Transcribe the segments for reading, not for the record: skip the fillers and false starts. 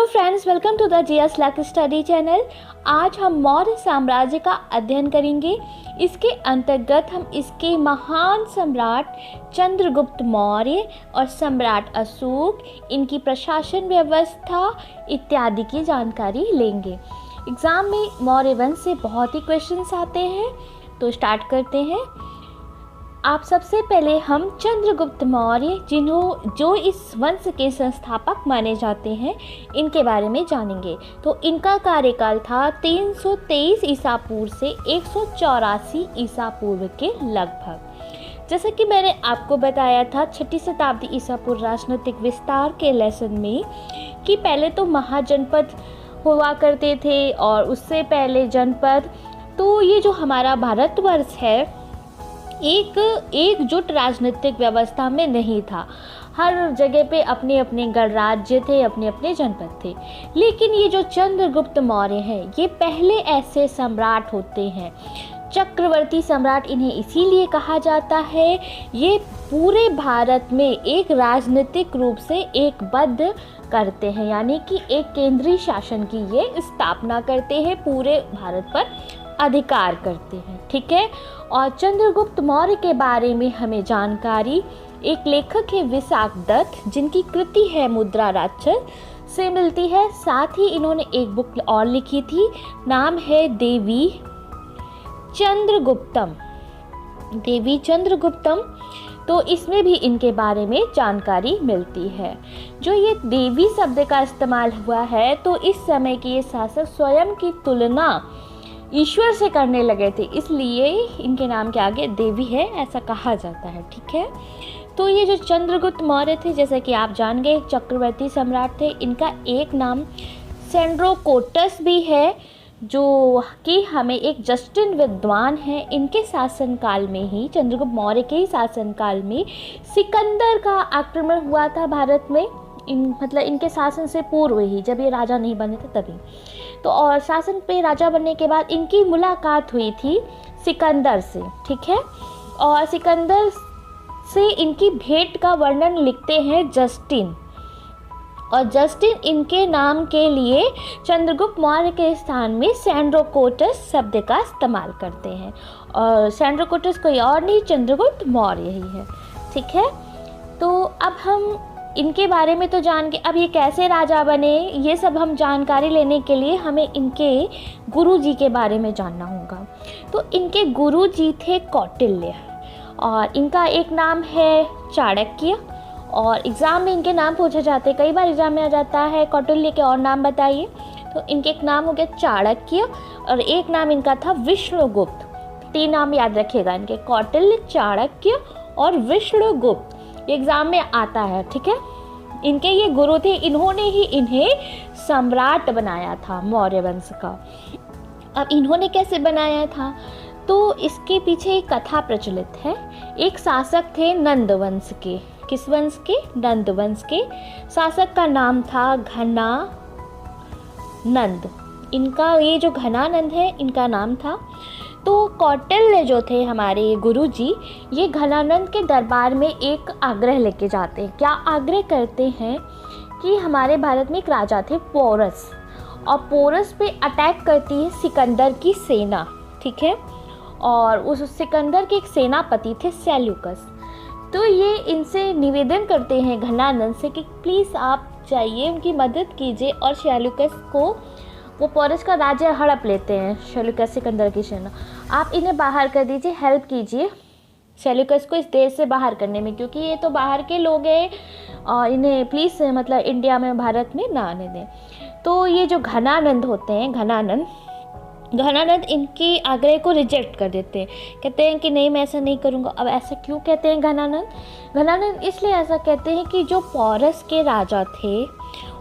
Friends, welcome to the GS luck study channel. आज हम मौर्य साम्राज्य का अध्ययन करेंगे। इसके अंतर्गत हम इसके महान सम्राट चंद्रगुप्त मौर्य और सम्राट अशोक, इनकी प्रशासन व्यवस्था इत्यादि की जानकारी लेंगे। एग्ज़ाम में मौर्य वंश से बहुत ही क्वेश्चंस आते हैं, तो स्टार्ट करते हैं। आप सबसे पहले हम चंद्रगुप्त मौर्य, जो इस वंश के संस्थापक माने जाते हैं, इनके बारे में जानेंगे। तो इनका कार्यकाल था 323 ईसा पूर्व से 184 ईसा पूर्व के लगभग। जैसा कि मैंने आपको बताया था 6ठी शताब्दी ईसा पूर्व राजनीतिक विस्तार के लेसन में कि पहले तो महाजनपद हुआ करते थे और उससे पहले जनपद। तो ये जो हमारा भारतवर्ष है एक एकजुट राजनीतिक व्यवस्था में नहीं था। हर जगह पे अपने अपने गणराज्य थे, अपने अपने जनपद थे। लेकिन ये जो चंद्रगुप्त मौर्य हैं, ये पहले ऐसे सम्राट होते हैं। चक्रवर्ती सम्राट इन्हें इसीलिए कहा जाता है। ये पूरे भारत में एक राजनीतिक रूप से एकबद्ध करते हैं, यानी कि एक केंद्रीय शासन की ये स्थापना करते हैं, पूरे भारत पर अधिकार करते हैं। ठीक है। और चंद्रगुप्त मौर्य के बारे में हमें जानकारी एक लेखक है विशाख दत्त, जिनकी कृति है मुद्रा राक्षस, से मिलती है। साथ ही इन्होंने एक बुक और लिखी थी, नाम है देवी चंद्रगुप्तम। देवी चंद्रगुप्तम, तो इसमें भी इनके बारे में जानकारी मिलती है। जो ये देवी शब्द का इस्तेमाल हुआ है, तो इस समय के ये शासक स्वयं की तुलना ईश्वर से करने लगे थे, इसलिए इनके नाम के आगे देवी है ऐसा कहा जाता है। ठीक है। तो ये जो चंद्रगुप्त मौर्य थे, जैसे कि आप जान गए, चक्रवर्ती सम्राट थे। इनका एक नाम सेंड्रोकोटस भी है, जो कि हमें एक जस्टिन विद्वान है। इनके शासनकाल में ही, चंद्रगुप्त मौर्य के ही शासनकाल में सिकंदर का आक्रमण हुआ था भारत में। मतलब इनके शासन से पूर्व ही, जब ये राजा नहीं बने थे तभी। तो और शासन पे राजा बनने के बाद इनकी मुलाकात हुई थी सिकंदर से। ठीक है। और सिकंदर से इनकी भेंट का वर्णन लिखते हैं जस्टिन। और जस्टिन इनके नाम के लिए चंद्रगुप्त मौर्य के स्थान में सेंड्रोकोटस शब्द का इस्तेमाल करते हैं। और सेंड्रोकोटस कोई और नहीं, चंद्रगुप्त मौर्य ही है। ठीक है। तो अब हम इनके बारे में तो जान के, अब ये कैसे राजा बने, ये सब हम जानकारी लेने के लिए हमें इनके गुरुजी के बारे में जानना होगा। तो इनके गुरुजी थे कौटिल्य, और इनका एक नाम है चाणक्य। और एग्ज़ाम में इनके नाम पूछे जाते हैं, कई बार एग्ज़ाम में आ जाता है कौटिल्य के और नाम बताइए। तो इनके एक नाम हो गया चाणक्य, और एक नाम इनका था विष्णुगुप्त। 3 नाम याद रखिएगा इनके, कौटिल्य, चाणक्य और विष्णुगुप्त। एग्जाम में आता है। ठीक है। इनके ये गुरु थे, इन्होंने ही इन्हें सम्राट बनाया था मौर्य वंश का। अब इन्होंने कैसे बनाया था, तो इसके पीछे एक कथा प्रचलित है। एक शासक थे नंद वंश के। किस वंश के? नंद वंश के। शासक का नाम था घनानंद। इनका ये जो घनानंद है, इनका नाम था। तो कौटिल्य जो थे हमारे गुरुजी, ये घनानंद के दरबार में एक आग्रह लेके जाते हैं। क्या आग्रह करते हैं कि हमारे भारत में एक राजा थे पोरस, और पोरस पे अटैक करती है सिकंदर की सेना। ठीक है। और उस सिकंदर के एक सेनापति थे सेल्यूकस। तो ये इनसे निवेदन करते हैं घनानंद से कि प्लीज़ आप जाइए, उनकी मदद कीजिए, और सेल्यूकस को, वो पोरस का राज्य हड़प लेते हैं सेल्यूकस, सिकंदर की सेना, आप इन्हें बाहर कर दीजिए, हेल्प कीजिए सेल्यूकस को इस देश से बाहर करने में, क्योंकि ये तो बाहर के लोग हैं और इन्हें प्लीज़ मतलब इंडिया में, भारत में ना आने दें। तो ये जो घनानंद होते हैं, घनानंद इनके आग्रह को रिजेक्ट कर देते हैं, कहते हैं कि नहीं, मैं ऐसा नहीं करूँगा। अब ऐसा क्यों कहते हैं घनानंद इसलिए ऐसा कहते हैं कि जो पोरस के राजा थे,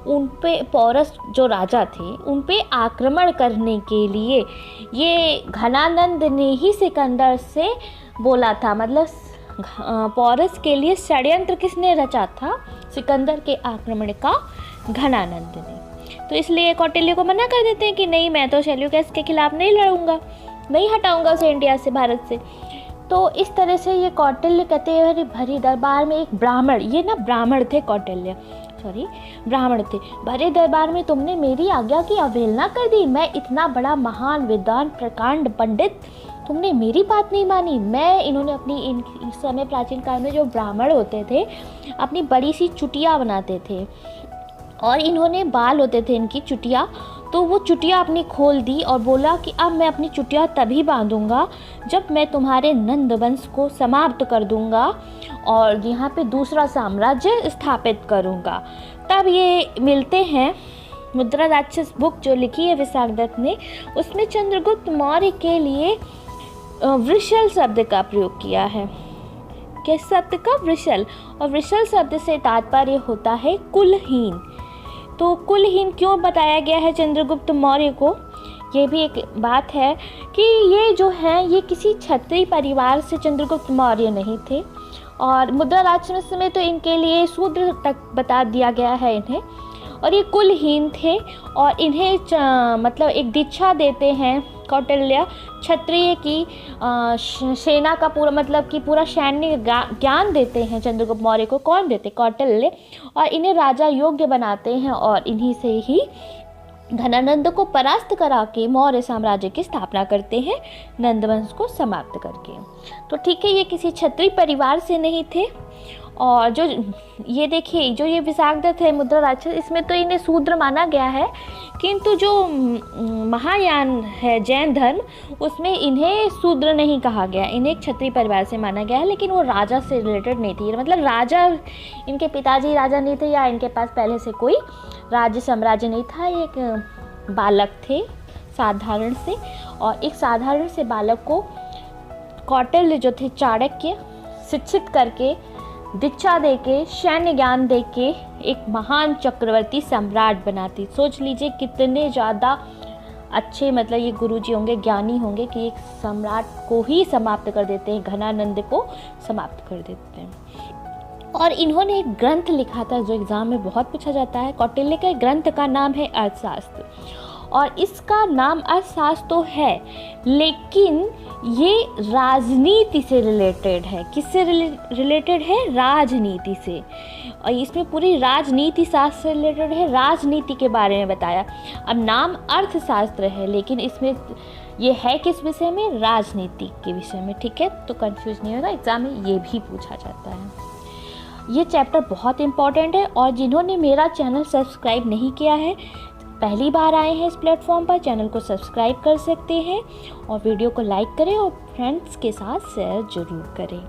उन पे, पोरस जो राजा थे, उन पे आक्रमण करने के लिए ये घनानंद ने ही सिकंदर से बोला था। मतलब पोरस के लिए षड्यंत्र किसने रचा था? सिकंदर के आक्रमण का घनानंद ने। तो इसलिए कौटिल्य को मना कर देते हैं कि नहीं, मैं तो सेल्यूकस के खिलाफ नहीं लड़ूंगा, नहीं हटाऊंगा उसे इंडिया से, भारत से। तो इस तरह से ये कौटिल्य कहते हैं, भरी दरबार में एक ब्राह्मण, ये ना ब्राह्मण थे कौटिल्य, ब्राह्मण थे। बड़े दरबार में तुमने मेरी आज्ञा की अवहेलना कर दी। मैं इतना बड़ा महान विद्वान प्रकांड पंडित, तुमने मेरी बात नहीं मानी। इन्होंने अपनी इस समय प्राचीन काल में जो ब्राह्मण होते थे अपनी बड़ी सी चुटिया बनाते थे और इन्होंने बाल होते थे इनकी चुटिया, तो वो चुटिया अपनी खोल दी और बोला कि अब मैं अपनी चुटिया तभी बांधूंगा जब मैं तुम्हारे नंद वंश को समाप्त कर दूंगा और यहाँ पे दूसरा साम्राज्य स्थापित करूंगा। तब ये मिलते हैं मुद्रा राक्षस बुक जो लिखी है विशाखदत्त ने, उसमें चंद्रगुप्त मौर्य के लिए वृषल शब्द का प्रयोग किया है। किस शब्द का? वृषल। और वृषल शब्द से तात्पर्य होता है कुलहीन। तो कुलहीन क्यों बताया गया है चंद्रगुप्त मौर्य को? ये भी एक बात है कि ये जो हैं ये किसी क्षत्रिय परिवार से चंद्रगुप्त मौर्य नहीं थे और मुद्रा राक्षस में तो इनके लिए शूद्र तक बता दिया गया है इन्हें, और ये कुलहीन थे और इन्हें मतलब एक दीक्षा देते हैं कौटिल्य, क्षत्रिय की सेना का पूरा मतलब कि पूरा सैन्य ज्ञान देते हैं चंद्रगुप्त मौर्य को। कौन देते? कौटिल्य। और इन्हें राजा योग्य बनाते हैं और इन्हीं से ही घनानंद को परास्त करा के मौर्य साम्राज्य की स्थापना करते हैं, नंदवंश को समाप्त करके। तो ठीक है, ये किसी क्षत्रिय परिवार से नहीं थे। और जो ये देखिए जो ये विशाखदत्त है मुद्रा राक्षस, इसमें तो इन्हें शूद्र माना गया है, किंतु जो महायान है जैन धर्म उसमें इन्हें शूद्र नहीं कहा गया, इन्हें क्षत्रिय परिवार से माना गया है। लेकिन वो राजा से रिलेटेड नहीं थी, मतलब राजा इनके पिताजी राजा नहीं थे या इनके पास पहले से कोई राज्य साम्राज्य नहीं था। एक बालक थे साधारण से, और एक साधारण से बालक को कौटिल्य जो थे चाणक्य शिक्षित करके दीक्षा देके सैन्य ज्ञान देके एक महान चक्रवर्ती सम्राट बनाती। सोच लीजिए कितने ज़्यादा अच्छे मतलब ये गुरुजी होंगे, ज्ञानी होंगे कि एक सम्राट को ही समाप्त कर देते हैं, घनानंद को समाप्त कर देते हैं। और इन्होंने एक ग्रंथ लिखा था जो एग्ज़ाम में बहुत पूछा जाता है। कौटिल्य के ग्रंथ का नाम है अर्थशास्त्र, और इसका नाम अर्थशास्त्र तो है लेकिन ये राजनीति से रिलेटेड है। किससे रिलेटेड है? राजनीति से। और इसमें पूरी राजनीति शास्त्र से रिलेटेड है, राजनीति के बारे में बताया। अब नाम अर्थशास्त्र है लेकिन इसमें ये है किस विषय में? राजनीति के विषय में। ठीक है, तो कंफ्यूज नहीं होगा, एग्जाम में ये भी पूछा जाता है। ये चैप्टर बहुत इंपॉर्टेंट है और जिन्होंने मेरा चैनल सब्सक्राइब नहीं किया है, पहली बार आए हैं इस प्लेटफॉर्म पर, चैनल को सब्सक्राइब कर सकते हैं और वीडियो को लाइक करें और फ्रेंड्स के साथ शेयर ज़रूर करें।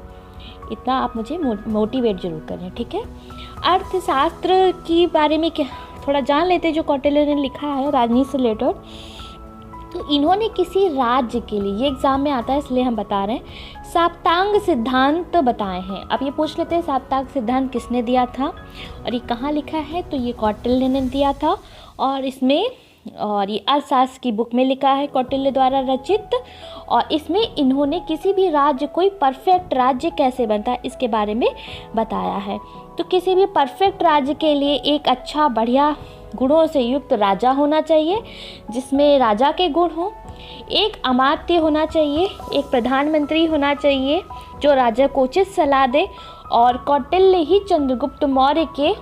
इतना आप मुझे मोटिवेट ज़रूर करें। ठीक है, अर्थशास्त्र के बारे में क्या थोड़ा जान लेते हैं जो कौटिल्य ने लिखा है राजनीति से रिलेटेड। तो इन्होंने किसी राज्य के लिए, ये एग्ज़ाम में आता है इसलिए हम बता रहे हैं, साप्तांग सिद्धांत बताए हैं। अब ये पूछ लेते हैं साप्तांग सिद्धांत किसने दिया था और ये कहाँ लिखा है? तो ये कौटिल्य ने दिया था और इसमें और ये अर्थशास्त्र की बुक में लिखा है कौटिल्य द्वारा रचित। और इसमें इन्होंने किसी भी राज्य, कोई परफेक्ट राज्य कैसे बनता है इसके बारे में बताया है। तो किसी भी परफेक्ट राज्य के लिए एक अच्छा बढ़िया गुणों से युक्त राजा होना चाहिए जिसमें राजा के गुण हों, एक अमात्य होना चाहिए, एक प्रधानमंत्री होना चाहिए जो राजा को उचित सलाह दे। और कौटिल्य ही चंद्रगुप्त मौर्य के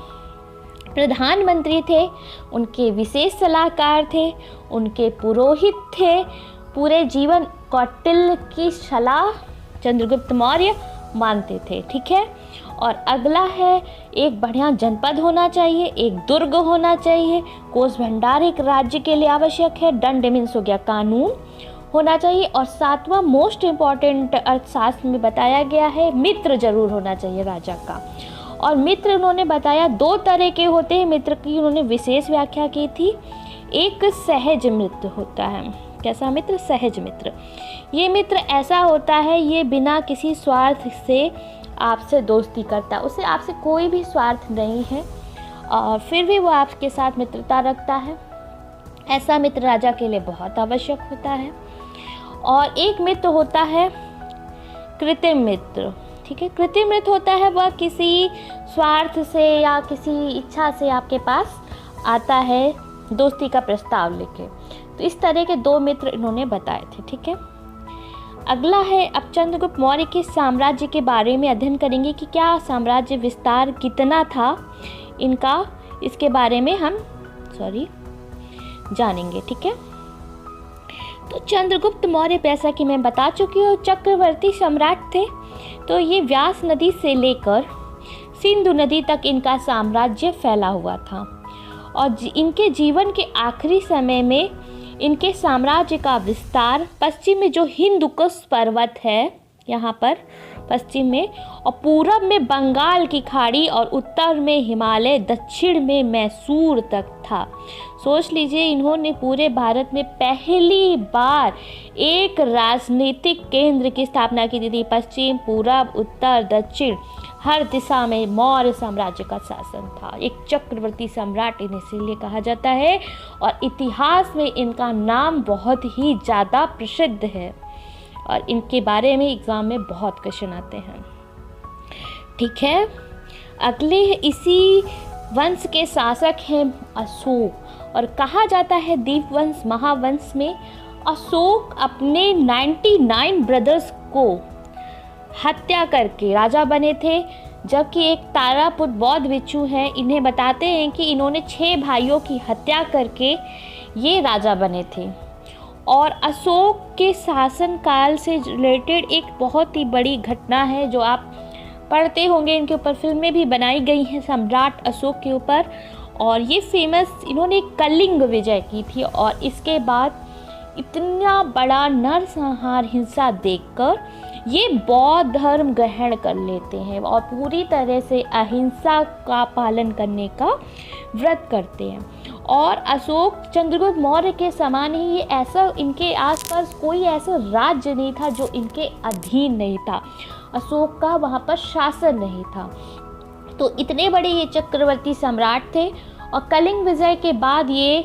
प्रधानमंत्री थे, उनके विशेष सलाहकार थे, उनके पुरोहित थे। पूरे जीवन कौटिल्य की सलाह चंद्रगुप्त मौर्य मानते थे। ठीक है, और अगला है एक बढ़िया जनपद होना चाहिए, एक दुर्ग होना चाहिए, कोष भंडार एक राज्य के लिए आवश्यक है, दंड मीन्स हो गया कानून होना चाहिए। और सातवां मोस्ट इम्पॉर्टेंट अर्थशास्त्र में बताया गया है मित्र जरूर होना चाहिए राजा का। और मित्र उन्होंने बताया दो तरह के होते हैं, मित्र की उन्होंने विशेष व्याख्या की थी। एक सहज मित्र होता है। कैसा मित्र? सहज मित्र। ये मित्र ऐसा होता है ये बिना किसी स्वार्थ से आपसे दोस्ती करता है, उसे आपसे कोई भी स्वार्थ नहीं है और फिर भी वो आपके साथ मित्रता रखता है। ऐसा मित्र राजा के लिए बहुत आवश्यक होता है। और एक मित्र होता है कृत्रिम मित्र। ठीक है, कृत्रिम मित्र होता है वह किसी स्वार्थ से या किसी इच्छा से आपके पास आता है दोस्ती का प्रस्ताव लेके। तो इस तरह के दो मित्र इन्होंने बताए थे। ठीक है, अगला है अब चंद्रगुप्त मौर्य के साम्राज्य के बारे में अध्ययन करेंगे कि क्या साम्राज्य विस्तार कितना था इनका, इसके बारे में हम जानेंगे। ठीक है, तो चंद्रगुप्त मौर्य, जैसा कि मैं बता चुकी हूँ, चक्रवर्ती सम्राट थे। तो ये व्यास नदी से लेकर सिंधु नदी तक इनका साम्राज्य फैला हुआ था और इनके जीवन के आखिरी समय में इनके साम्राज्य का विस्तार पश्चिम में जो हिंद कुश पर्वत है यहाँ पर पश्चिम में, और पूरब में बंगाल की खाड़ी और उत्तर में हिमालय, दक्षिण में मैसूर तक था। सोच लीजिए, इन्होंने पूरे भारत में पहली बार एक राजनीतिक केंद्र की स्थापना की थी। पश्चिम, पूरब, उत्तर, दक्षिण, हर दिशा में मौर्य साम्राज्य का शासन था। एक चक्रवर्ती सम्राट इन्हें इसीलिए कहा जाता है और इतिहास में इनका नाम बहुत ही ज़्यादा प्रसिद्ध है और इनके बारे में एग्ज़ाम में बहुत क्वेश्चन आते हैं। ठीक है, अगले इसी वंश के शासक हैं अशोक, और कहा जाता है दीपवंश महावंश में अशोक अपने 99 ब्रदर्स को हत्या करके राजा बने थे, जबकि एक तारापुत्र बौद्ध भिक्षु हैं, इन्हें बताते हैं कि इन्होंने 6 भाइयों की हत्या करके ये राजा बने थे। और अशोक के शासनकाल से रिलेटेड एक बहुत ही बड़ी घटना है जो आप पढ़ते होंगे, इनके ऊपर फिल्में भी बनाई गई हैं सम्राट अशोक के ऊपर, और ये फेमस, इन्होंने कलिंग विजय की थी और इसके बाद इतना बड़ा नरसंहार हिंसा देखकर ये बौद्ध धर्म ग्रहण कर लेते हैं और पूरी तरह से अहिंसा का पालन करने का व्रत करते हैं। और अशोक चंद्रगुप्त मौर्य के समान ही ये ऐसा, इनके आसपास कोई ऐसा राज्य नहीं था जो इनके अधीन नहीं था, अशोक का वहाँ पर शासन नहीं था। तो इतने बड़े ये चक्रवर्ती सम्राट थे और कलिंग विजय के बाद ये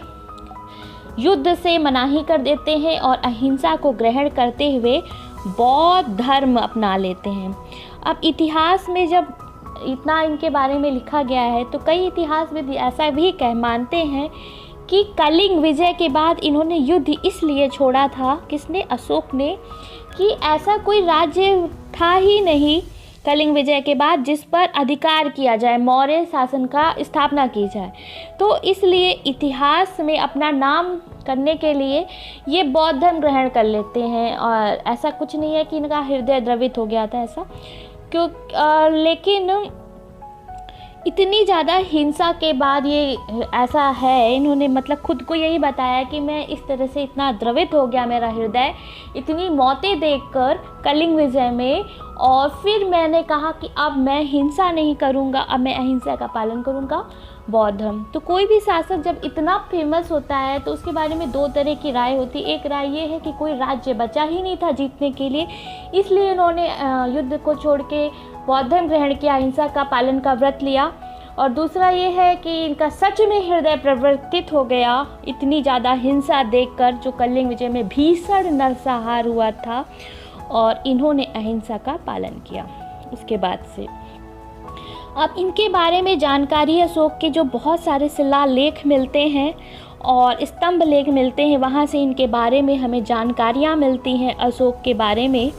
युद्ध से मनाही कर देते हैं और अहिंसा को ग्रहण करते हुए बौद्ध धर्म अपना लेते हैं। अब इतिहास में जब इतना इनके बारे में लिखा गया है तो कई इतिहासविद ऐसा भी मानते हैं कि कलिंग विजय के बाद इन्होंने युद्ध इसलिए छोड़ा था, किसने, अशोक ने, कि ऐसा कोई राज्य था ही नहीं कलिंग विजय के बाद जिस पर अधिकार किया जाए, मौर्य शासन का स्थापना की जाए। तो इसलिए इतिहास में अपना नाम करने के लिए ये बौद्ध धर्म ग्रहण कर लेते हैं और ऐसा कुछ नहीं है कि इनका हृदय द्रवित हो गया था ऐसा, लेकिन इतनी ज़्यादा हिंसा के बाद ये ऐसा है, इन्होंने मतलब खुद को यही बताया कि मैं इस तरह से इतना द्रवित हो गया मेरा हृदय इतनी मौतें देखकर कलिंग विजय में, और फिर मैंने कहा कि अब मैं हिंसा नहीं करूँगा, अब मैं अहिंसा का पालन करूँगा, बौद्ध धर्म। तो कोई भी शासक जब इतना फेमस होता है तो उसके बारे में 2 तरह की राय होती है। एक राय ये है कि कोई राज्य बचा ही नहीं था जीतने के लिए, इसलिए इन्होंने युद्ध को छोड़ के बौद्ध धर्म ग्रहण किया, अहिंसा का पालन का व्रत लिया। और दूसरा ये है कि इनका सच में हृदय प्रवर्तित हो गया इतनी ज़्यादा हिंसा देखकर, जो कलिंग विजय में भीषण नरसंहार हुआ था, और इन्होंने अहिंसा का पालन किया उसके बाद से। अब इनके बारे में जानकारी अशोक के जो बहुत सारे शिलालेख मिलते हैं और स्तंभ लेख मिलते हैं, वहाँ से इनके बारे में हमें जानकारियाँ मिलती हैं अशोक के बारे में।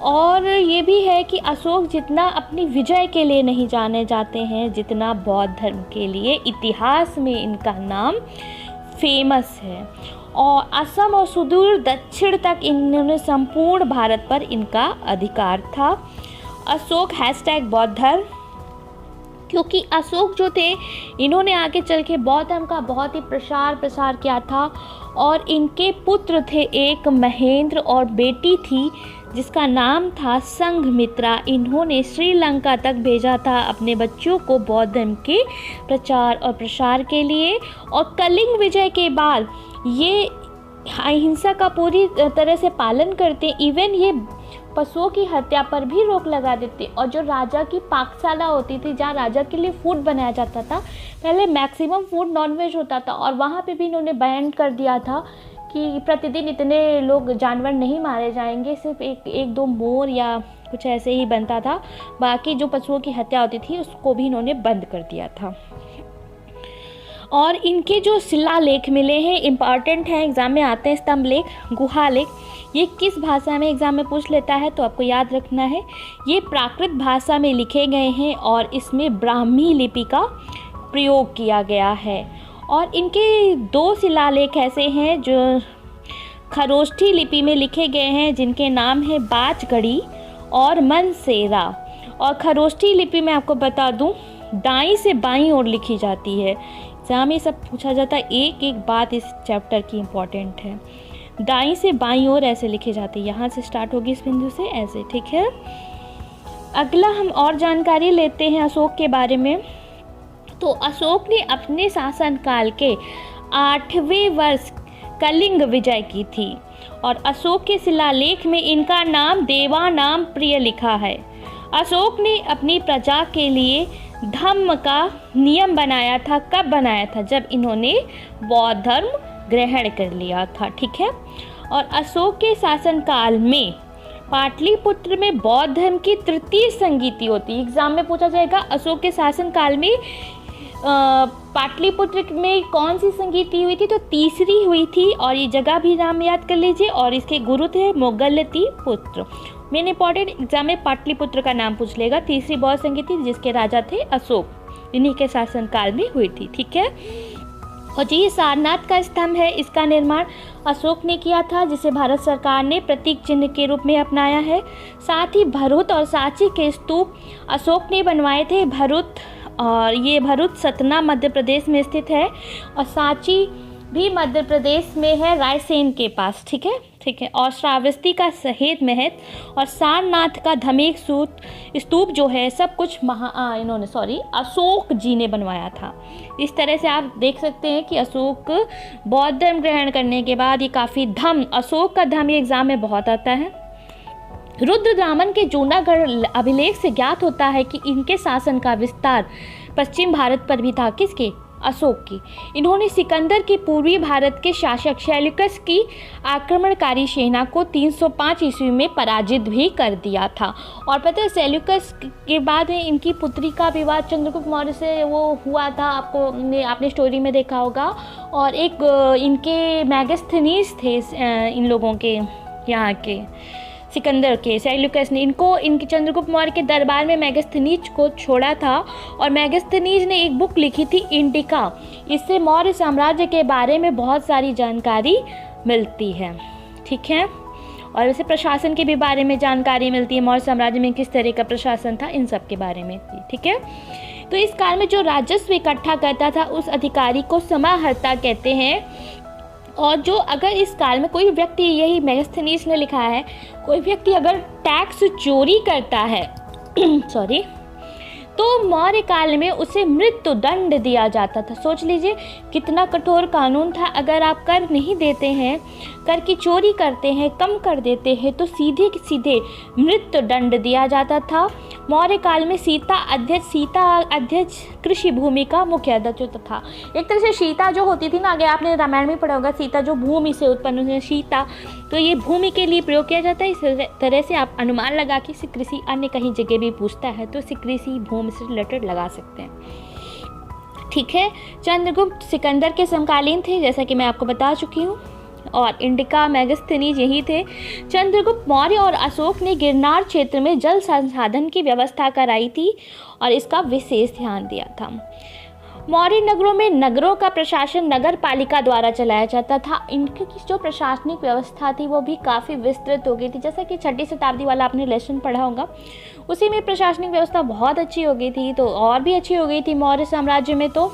और ये भी है कि अशोक जितना अपनी विजय के लिए नहीं जाने जाते हैं जितना बौद्ध धर्म के लिए इतिहास में इनका नाम फेमस है। और असम और सुदूर दक्षिण तक इन्होंने संपूर्ण भारत पर इनका अधिकार था। अशोक #बौद्ध धर्म, क्योंकि अशोक जो थे इन्होंने आगे चल के बौद्ध धर्म का बहुत ही प्रसार किया था। और इनके पुत्र थे एक महेंद्र और बेटी थी जिसका नाम था संघमित्रा। इन्होंने श्रीलंका तक भेजा था अपने बच्चों को बौद्ध धर्म के प्रचार और प्रसार के लिए। और कलिंग विजय के बाद ये अहिंसा का पूरी तरह से पालन करते, इवन ये पशुओं की हत्या पर भी रोक लगा देते। और जो राजा की पाकशाला होती थी जहाँ राजा के लिए फूड बनाया जाता था, पहले मैक्सिमम फूड नॉनवेज होता था और वहाँ पे भी इन्होंने बैन कर दिया था कि प्रतिदिन इतने लोग जानवर नहीं मारे जाएंगे, सिर्फ एक 2 मोर या कुछ ऐसे ही बनता था, बाकी जो पशुओं की हत्या होती थी उसको भी इन्होंने बंद कर दिया था। और इनके जो शिलालेख मिले हैं इम्पॉर्टेंट हैं, एग्ज़ाम में आते हैं। स्तंभ लेख, गुहा लेख, ये किस भाषा में एग्ज़ाम में पूछ लेता है तो आपको याद रखना है। ये प्राकृत भाषा में लिखे गए हैं और इसमें ब्राह्मी लिपि का प्रयोग किया गया है। और इनके 2 शिलालेख ऐसे हैं जो खरोष्ठी लिपि में लिखे गए हैं, जिनके नाम है बाजगढ़ी और मनसेरा। और खरोष्ठी लिपि में आपको बता दूं, दाईं से बाईं ओर लिखी जाती है। एग्जाम में सब पूछा जाता है, एक एक बात इस चैप्टर की इम्पॉर्टेंट है। दाईं से बाईं ओर ऐसे लिखे जाते हैं, यहाँ से स्टार्ट होगी इस बिंदु से ऐसे, ठीक है। अगला हम और जानकारी लेते हैं अशोक के बारे में। तो अशोक ने अपने शासनकाल के 8वें वर्ष कलिंग विजय की थी और अशोक के शिलालेख में इनका नाम देवानाम प्रिय लिखा है। अशोक ने अपनी प्रजा के लिए धम्म का नियम बनाया था। कब बनाया था? जब इन्होंने बौद्ध धर्म ग्रहण कर लिया था, ठीक है। और अशोक के शासनकाल में पाटलिपुत्र में बौद्ध धर्म की तृतीय संगीति होती है। एग्जाम में पूछा जाएगा अशोक के शासनकाल में पाटलिपुत्र में कौन सी संगीति हुई थी? तो तीसरी हुई थी। और ये जगह भी नाम याद कर लीजिए। और इसके गुरु थे मोगलतीपुत्र। मेन इंपॉर्टेंट एग्जाम में पाटलिपुत्र का नाम पूछ लेगा। तीसरी बौद्ध संगीति जिसके राजा थे अशोक, इन्हीं के शासनकाल में हुई थी, ठीक है। और जी सारनाथ का स्तंभ है, इसका निर्माण अशोक ने किया था, जिसे भारत सरकार ने प्रतीक चिन्ह के रूप में अपनाया है। साथ ही भरूच और सांची के स्तूप अशोक ने बनवाए थे। भरूच सतना मध्य प्रदेश में स्थित है और सांची भी मध्य प्रदेश में है, रायसेन के पास, ठीक है। और श्रावस्ती का सहेत महल और सारनाथ का धमेक स्तूप जो है सब कुछ अशोक जी ने बनवाया था। इस तरह से आप देख सकते हैं कि अशोक बौद्ध धर्म ग्रहण करने के बाद ये काफ़ी अशोक का धम ये एग्जाम में बहुत आता है। रुद्रदामन के जूनागढ़ अभिलेख से ज्ञात होता है कि इनके शासन का विस्तार पश्चिम भारत पर भी था। किसके? अशोक की। इन्होंने सिकंदर के पूर्वी भारत के शासक सेल्यूकस की आक्रमणकारी सेना को 305 ईस्वी में पराजित भी कर दिया था। और पता है सेल्यूकस के बाद में इनकी पुत्री का विवाह चंद्रगुप्त मौर्य से वो हुआ था, आपने स्टोरी में देखा होगा। और एक इनके मैगस्थनीज थे इन लोगों के, यहाँ के सिकंदर के, सेल्यूकस ने इनके चंद्रगुप्त मौर्य के दरबार में मैगस्थनीज को छोड़ा था। और मैगस्थनीज ने एक बुक लिखी थी इंडिका। इससे मौर्य साम्राज्य के बारे में बहुत सारी जानकारी मिलती है, ठीक है। और वैसे प्रशासन के भी बारे में जानकारी मिलती है, मौर्य साम्राज्य में किस तरह का प्रशासन था, इन सब के बारे में, ठीक है। तो इस काल में जो राजस्व इकट्ठा करता था उस अधिकारी को समाहर्ता कहते हैं। और जो अगर इस काल में कोई व्यक्ति, यही मैगस्थनीज ने लिखा है, कोई व्यक्ति अगर टैक्स चोरी करता है तो मौर्य काल में उसे मृत्यु दंड दिया जाता था। सोच लीजिए कितना कठोर कानून था। अगर आप कर नहीं देते हैं, कर की चोरी करते हैं, कम कर देते हैं, तो सीधे सीधे मृत्यु दंड दिया जाता था। मौर्य काल में सीता अध्यक्ष कृषि भूमि का मुख्य अध्यक्ष था। एक तरह से सीता जो होती थी ना, आगे आपने रामायण में पढ़ा होगा, सीता जो भूमि से उत्पन्न हुई सीता, तो ये भूमि के लिए प्रयोग किया जाता है। इस तरह से आप अनुमान लगा कि कृषि अन्य कहीं जगह भी पूछता है तो कृषि भूमि से रिलेटेड लगा सकते हैं, ठीक है। चंद्रगुप्त सिकंदर के समकालीन थे, जैसा कि मैं आपको बता चुकी हूँ। और इंडिका मैगस्थनीज यही थे। चंद्रगुप्त मौर्य और अशोक ने गिरनार क्षेत्र में जल संसाधन की व्यवस्था कराई थी और इसका विशेष ध्यान दिया था। मौर्य नगरों में नगरों का प्रशासन नगर पालिका द्वारा चलाया जाता था। इनकी जो प्रशासनिक व्यवस्था थी वो भी काफ़ी विस्तृत हो गई थी। जैसा कि 6वीं शताब्दी वाला आपने लेसन पढ़ा होगा, उसी में प्रशासनिक व्यवस्था बहुत अच्छी हो गई थी, तो और भी अच्छी हो गई थी मौर्य साम्राज्य में। तो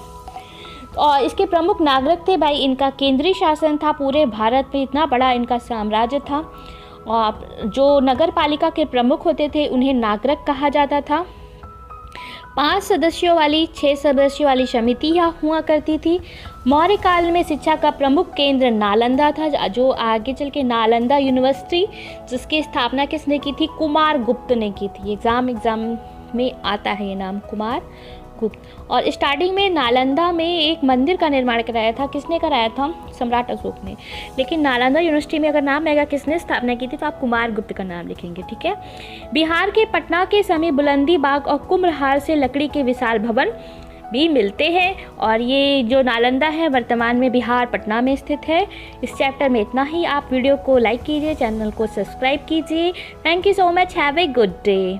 और इसके प्रमुख नागरिक थे भाई, इनका केंद्रीय शासन था, पूरे भारत में इतना बड़ा इनका साम्राज्य था। और जो नगर पालिका के प्रमुख होते थे उन्हें नागरिक कहा जाता था। 5 सदस्यों वाली 6 सदस्यों वाली समितियाँ हुआ करती थी। मौर्य काल में शिक्षा का प्रमुख केंद्र नालंदा था, जो आगे चल के नालंदा यूनिवर्सिटी, जिसकी स्थापना किसने की थी? कुमार गुप्त ने की थी। एग्जाम में आता है ये नाम, कुमार गुप्त। और स्टार्टिंग में नालंदा में एक मंदिर का निर्माण कराया था। किसने कराया था? सम्राट अशोक ने। लेकिन नालंदा यूनिवर्सिटी में अगर नाम आएगा किसने स्थापना की थी, तो आप कुमार गुप्त का नाम लिखेंगे, ठीक है। बिहार के पटना के समीप बुलंदी बाग और कुम्भलहार से लकड़ी के विशाल भवन भी मिलते हैं। और ये जो नालंदा है वर्तमान में बिहार पटना में स्थित है। इस चैप्टर में इतना ही। आप वीडियो को लाइक कीजिए, चैनल को सब्सक्राइब कीजिए। Thank you so much, have a good day.